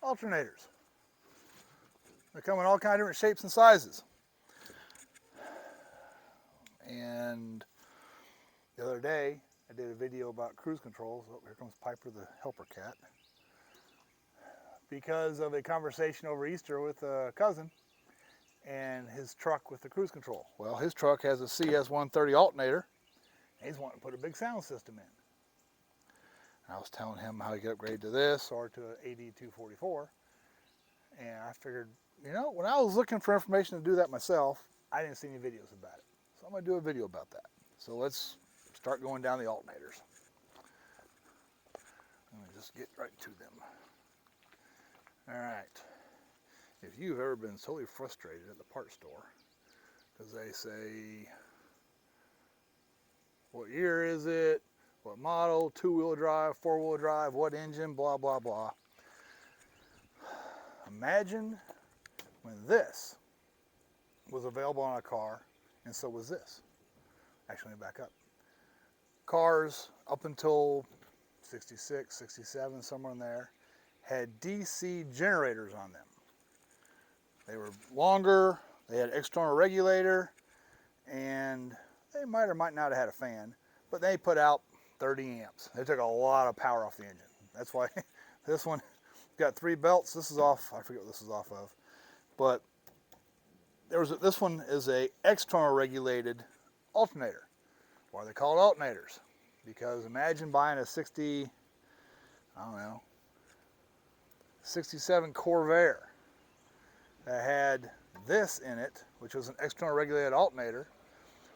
alternators. They come in all kinds of different shapes and sizes. And the other day, I did a video about cruise controls. Oh, here comes Piper the helper cat. Because of a conversation over Easter with a cousin and his truck with the cruise control. Well, his truck has a CS130 alternator, and he's wanting to put a big sound system in. And I was telling him how he could upgrade to this or to an AD244. And I figured, you know, when I was looking for information to do that myself, I didn't see any videos about it. So I'm going to do a video about that. So let's start going down the alternators. Let me just get right to them. All right. If you've ever been totally frustrated at the parts store because they say, what year is it? What model? 2-wheel drive, 4-wheel drive, what engine, blah, blah, blah. Imagine when this was available on a car, and so was this. Actually, let me back up. Cars up until 66, 67, somewhere in there, had DC generators on them. They were longer, they had external regulator, and they might or might not have had a fan, but they put out 30 amps. They took a lot of power off the engine. That's why this one got 3 belts. This is off, I forget what this is off of, but this one is a external regulated alternator. Why are they called alternators? Because imagine buying a 67 Corvair that had this in it, which was an external regulated alternator,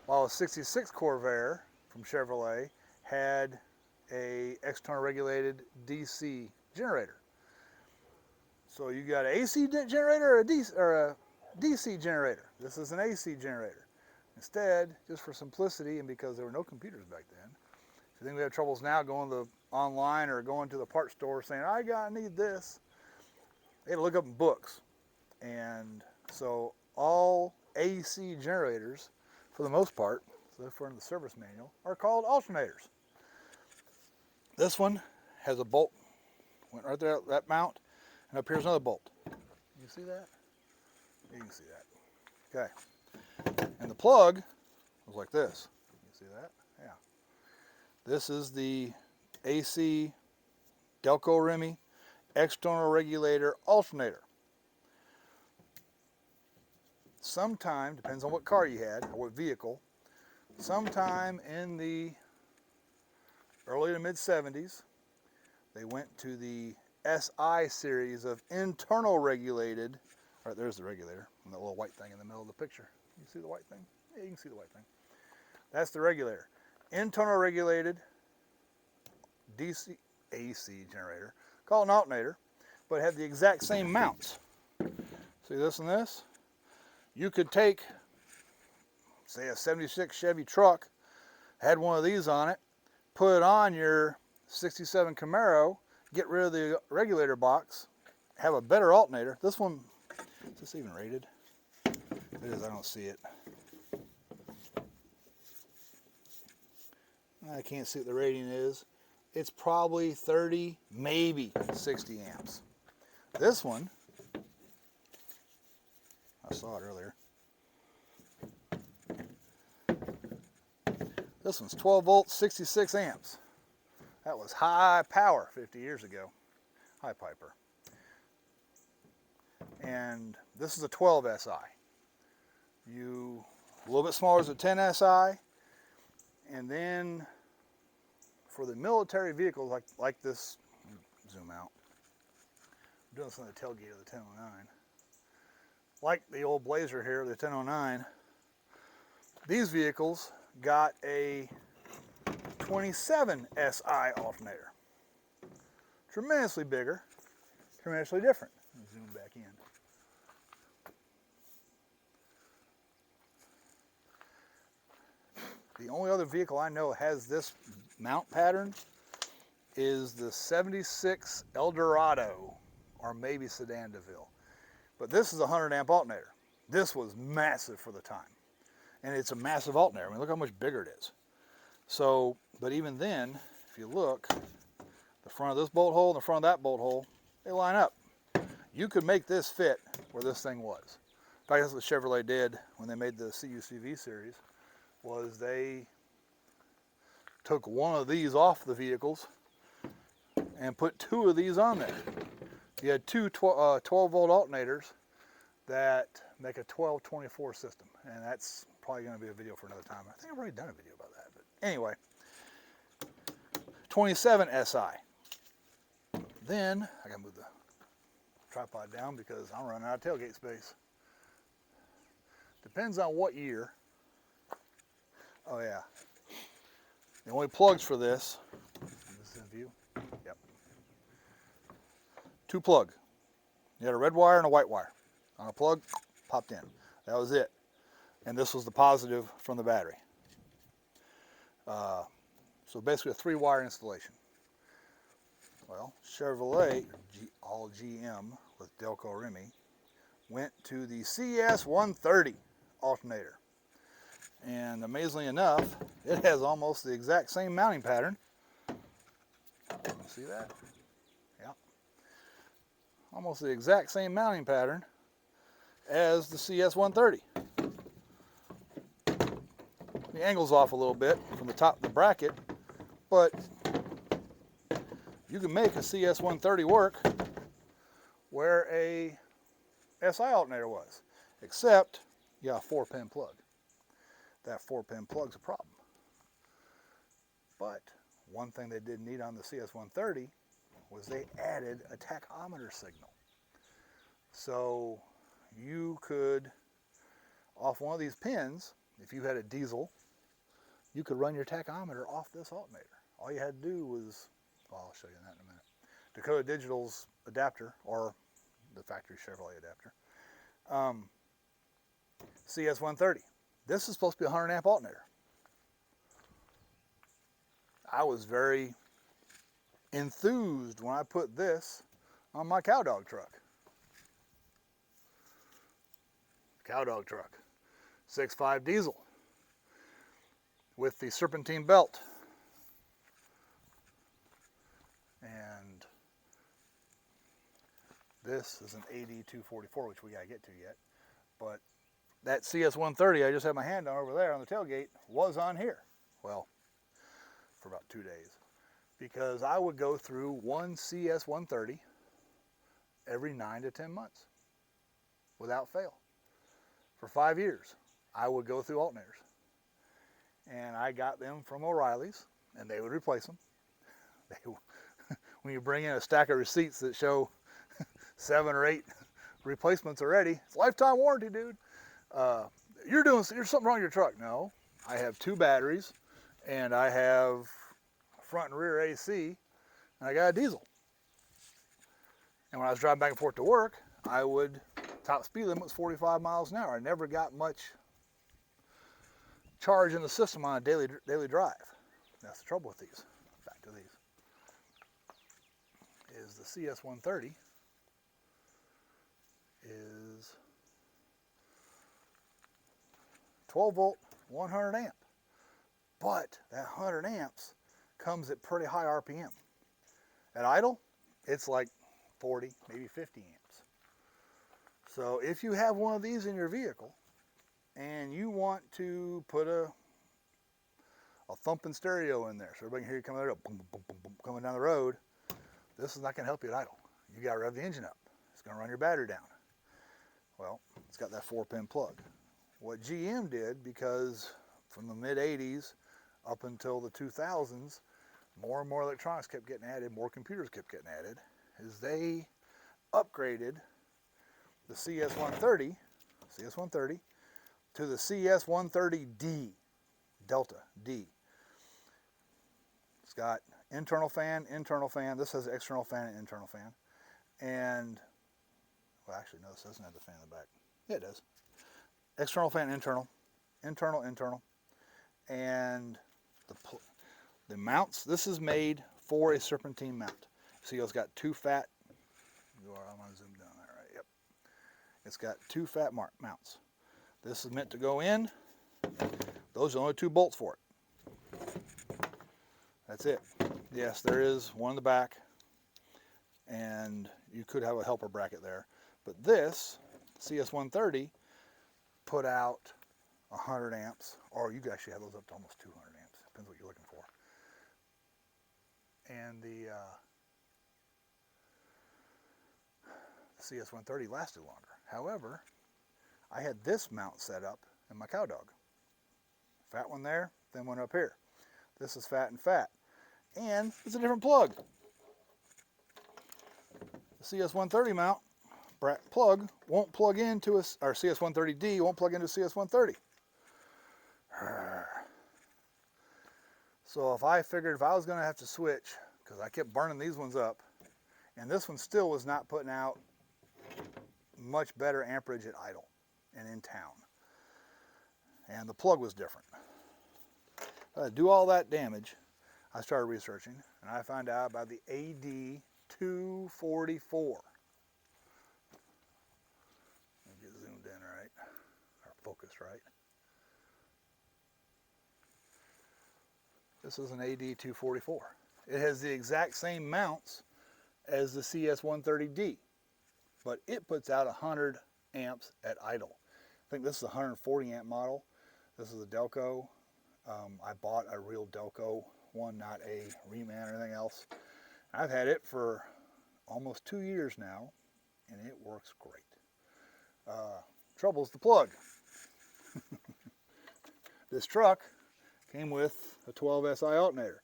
while a 66 Corvair from Chevrolet had a external regulated DC generator. So you got an AC generator or a DC generator. This is an AC generator. Instead, just for simplicity and because there were no computers back then, if you think we have troubles now going online or going to the parts store saying, I need this, they had to look up in books. And so all AC generators, for the most part, so if we're in the service manual, are called alternators. This one has a bolt, went right there, that mount, and up here's another bolt. You see that? You can see that. Okay. And the plug was like this. You see that? Yeah. This is the AC Delco Remy external regulator alternator. Sometime, depends on what car you had or what vehicle, sometime in the early to mid 70s, they went to the SI series of internal regulated. All right, there's the regulator, and that little white thing in the middle of the picture. You see the white thing? Yeah, you can see the white thing. That's the regulator. Internal regulated DC, AC generator, called an alternator, but had the exact same mounts. See this and this? You could take, say, a 76 Chevy truck, had one of these on it, put it on your 67 Camaro, get rid of the regulator box, have a better alternator. This one, is this even rated? It is, I don't see it. I can't see what the rating is. It's probably 30, maybe 60 amps. This one, I saw it earlier. This one's 12 volts, 66 amps. That was high power 50 years ago. Hi, Piper. And this is a 12 SI. A little bit smaller is a 10 SI. And then for the military vehicles like this, zoom out. I'm doing this on the tailgate of the 1009. Like the old Blazer here, the 1009, these vehicles got a 27 SI alternator. Tremendously bigger, tremendously different. Let me zoom back in. The only other vehicle I know has this mount pattern is the 76 Eldorado, or maybe Sedan DeVille. But this is a 100 amp alternator. This was massive for the time. And it's a massive alternator. I mean, look how much bigger it is. So, but even then, if you look, the front of this bolt hole and the front of that bolt hole, they line up. you could make this fit where this thing was. In fact, that's what Chevrolet did when they made the CUCV series, was they took one of these off the vehicles and put two of these on there. You had two 12-volt alternators that make a 12-24 system, and that's probably going to be a video for another time. I think I've already done a video about that, but anyway. 27 SI. Then I got to move the tripod down because I'm running out of tailgate space. Depends on what year. Oh yeah. The only plugs for this, is this in view? Yep. 2 plug. You had a red wire and a white wire. On a plug, popped in. That was it. And this was the positive from the battery. So basically a 3-wire installation. Well, Chevrolet, all GM with Delco Remy, went to the CS130 alternator. And amazingly enough, it has almost the exact same mounting pattern. See that? Yeah. Almost the exact same mounting pattern as the CS130. The angle's off a little bit from the top of the bracket, but you can make a CS130 work where a SI alternator was, except you got a 4-pin plug. That 4-pin plug's a problem. But one thing they did neat on the CS130 was they added a tachometer signal. So you could, off one of these pins, if you had a diesel, you could run your tachometer off this alternator. All you had to do was, well, I'll show you that in a minute. Dakota Digital's adapter, or the factory Chevrolet adapter, CS130. This is supposed to be a 100 amp alternator. I was very enthused when I put this on my cowdog truck. Cowdog truck, 6.5 diesel with the serpentine belt. And this is an AD244, which we gotta get to yet. But that CS130 I just had my hand on over there on the tailgate was on here. Well, for about 2 days. Because I would go through one CS130 every 9 to 10 months without fail. For 5 years, I would go through alternators. And I got them from O'Reilly's, and they would replace them. When you bring in a stack of receipts that show 7 or 8 replacements already, it's lifetime warranty, dude. You're something wrong with your truck. No, I have 2 batteries, and I have front and rear AC, and I got a diesel. And when I was driving back and forth to work, I would, top speed limit was 45 miles an hour. I never got much charge in the system on a daily drive. That's the trouble with these. Back to these. Is the CS130 is 12 volt, 100 amp. But that 100 amps comes at pretty high RPM. At idle, it's like 40, maybe 50 amps. So if you have one of these in your vehicle and you want to put a thumping stereo in there so everybody can hear you coming, boom, boom, boom, boom, coming down the road, this is not going to help you at idle. You got to rev the engine up. It's going to run your battery down. Well, it's got that 4-pin plug. What GM did, because from the mid-80s up until the 2000s, more and more electronics kept getting added, more computers kept getting added, is they upgraded the CS130 to the CS130D, Delta D. It's got internal fan. This has external fan and internal fan. And, well, actually, no, this doesn't have the fan in the back. Yeah, it does. External fan, internal. And the mounts, this is made for a serpentine mount. See, it's got 2 fat, I'm going to zoom down there, right? Yep. It's got 2 fat mounts. This is meant to go in. Those are the only 2 bolts for it. That's it. Yes, there is one in the back. and you could have a helper bracket there. But this CS130 put out 100 amps, or you can actually have those up to almost 200 amps. Depends what you're looking for. And the CS130 lasted longer. However, I had this mount set up in my cow dog. Fat one there, then one up here. This is fat and fat. And it's a different plug. The CS130 mount plug won't plug into our CS130D won't plug into CS130. So if I figured if I was going to have to switch, because I kept burning these ones up, and this one still was not putting out much better amperage at idle and in town. And the plug was different. Do all that damage, I started researching, and I found out about the AD244. Get zoomed in right, or focused right. This is an AD244. It has the exact same mounts as the CS130D, but it puts out 100 amps at idle. I think this is a 140 amp model. This is a Delco. I bought a real Delco one, not a reman or anything else. I've had it for almost 2 years now, and it works great. Trouble's the plug. This truck came with a 12 SI alternator.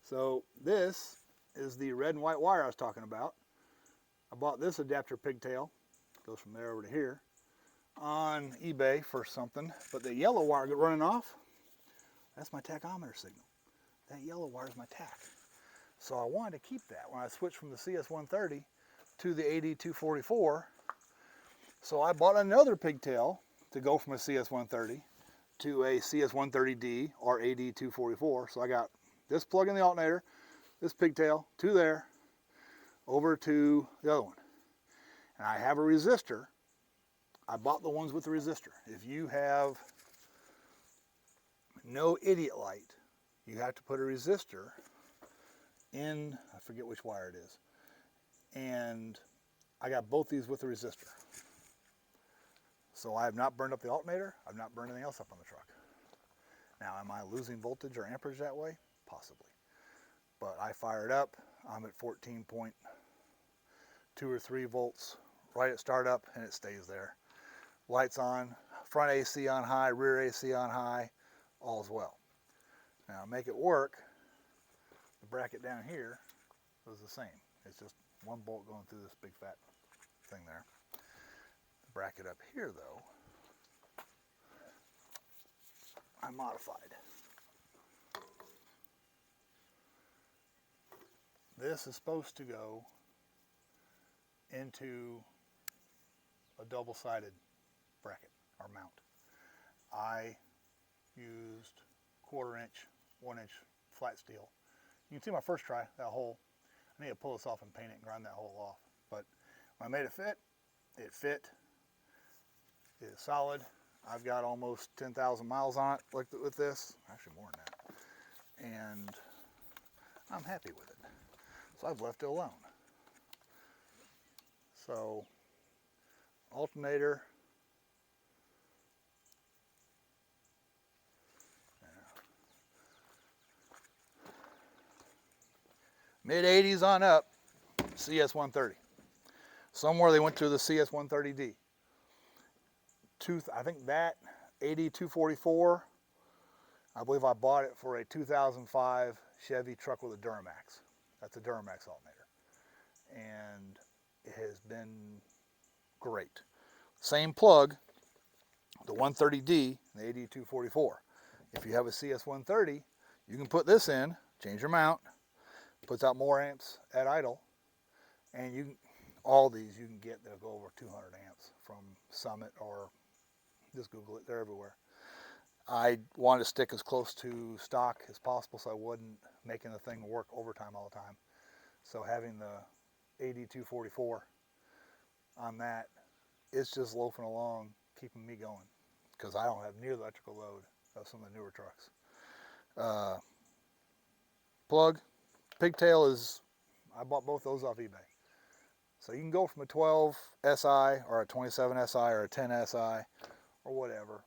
So this is the red and white wire I was talking about. I bought this adapter pigtail, goes from there over to here, on eBay for something, but the yellow wire running off, that's my tachometer signal. That yellow wire is my tach. So I wanted to keep that when I switched from the CS130 to the AD244. So I bought another pigtail to go from a CS130 to a CS130D or AD244. So I got this plug in the alternator, this pigtail to there, over to the other one. And I have a resistor. I bought the ones with the resistor. If you have no idiot light, you have to put a resistor in, I forget which wire it is. And I got both these with the resistor. So I have not burned up the alternator. I've not burned anything else up on the truck. Now, am I losing voltage or amperage that way? Possibly. But I fire it up. I'm at 14.2 or 3 volts right at startup, and it stays there. Lights on, front AC on high, rear AC on high, all's well. Now, make it work, the bracket down here was the same. It's just one bolt going through this big fat thing there. The bracket up here, though, I modified. This is supposed to go into a double-sided bracket or mount. I used 1/4 inch, 1 inch flat steel. You can see my first try, that hole. I need to pull this off and paint it and grind that hole off. But when I made it fit, it fit. It is solid. I've got almost 10,000 miles on it with this, actually more than that. And I'm happy with it. So I've left it alone. So, alternator. Mid-80s on up, CS130. Somewhere they went to the CS130D. I think that AD244, I believe I bought it for a 2005 Chevy truck with a Duramax. That's a Duramax alternator. And it has been great. Same plug, the 130D and the AD244. If you have a CS130, you can put this in, change your mount, puts out more amps at idle, and you can, all these you can get that'll go over 200 amps from Summit, or just Google it, they're everywhere. I wanted to stick as close to stock as possible so I wasn't making the thing work overtime all the time. So having the AD244 on that, it's just loafing along, keeping me going, because I don't have near the electrical load of some of the newer trucks. Plug, pigtail is, I bought both those off eBay. So you can go from a 12 SI or a 27 SI or a 10 SI or whatever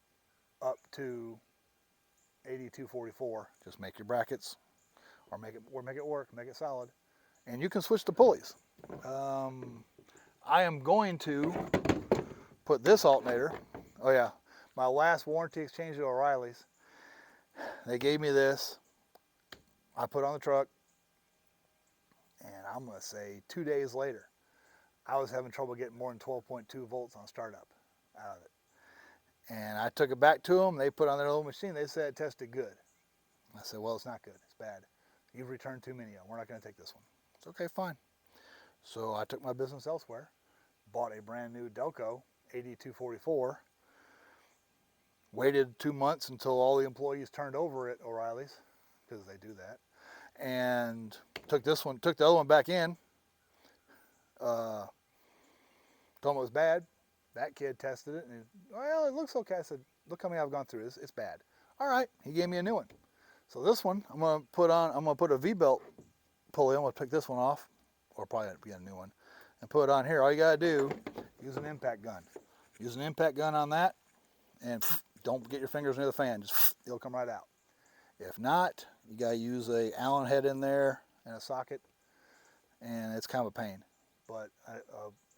up to AD244. Just make your brackets or make it work, make it solid. And you can switch the pulleys. I am going to put this alternator, oh yeah, my last warranty exchange at O'Reilly's, they gave me this. I put it on the truck, and I'm going to say 2 days later, I was having trouble getting more than 12.2 volts on startup out of it. And I took it back to them. They put it on their little machine. They said it tested good. I said, well, it's not good. It's bad. You've returned too many of them. We're not going to take this one. It's okay, fine. So I took my business elsewhere, bought a brand new Delco AD244, waited 2 months until all the employees turned over at O'Reilly's, because they do that, and took the other one back in, told him it was bad. That kid tested it, and well, it looks okay. I said, look how many I've gone through. It's bad. All right, he gave me a new one. So this one, I'm gonna put a V-belt pulley. I'm gonna pick this one off, or probably get a new one, and put it on here. All you gotta do, use an impact gun. Use an impact gun on that, and don't get your fingers near the fan. Just it'll come right out. If not, you gotta use a Allen head in there and a socket, and it's kind of a pain. But an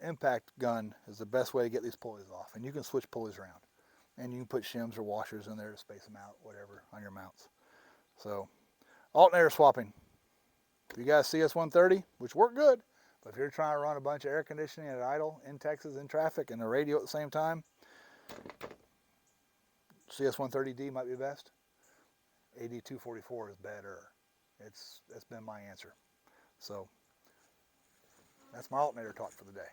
impact gun is the best way to get these pulleys off, and you can switch pulleys around, and you can put shims or washers in there to space them out, whatever, on your mounts. So, alternator swapping. If you got a CS130, which worked good, but if you're trying to run a bunch of air conditioning at idle in Texas in traffic and a radio at the same time, CS130D might be best. AD244 is better. That's been my answer. So that's my alternator talk for the day.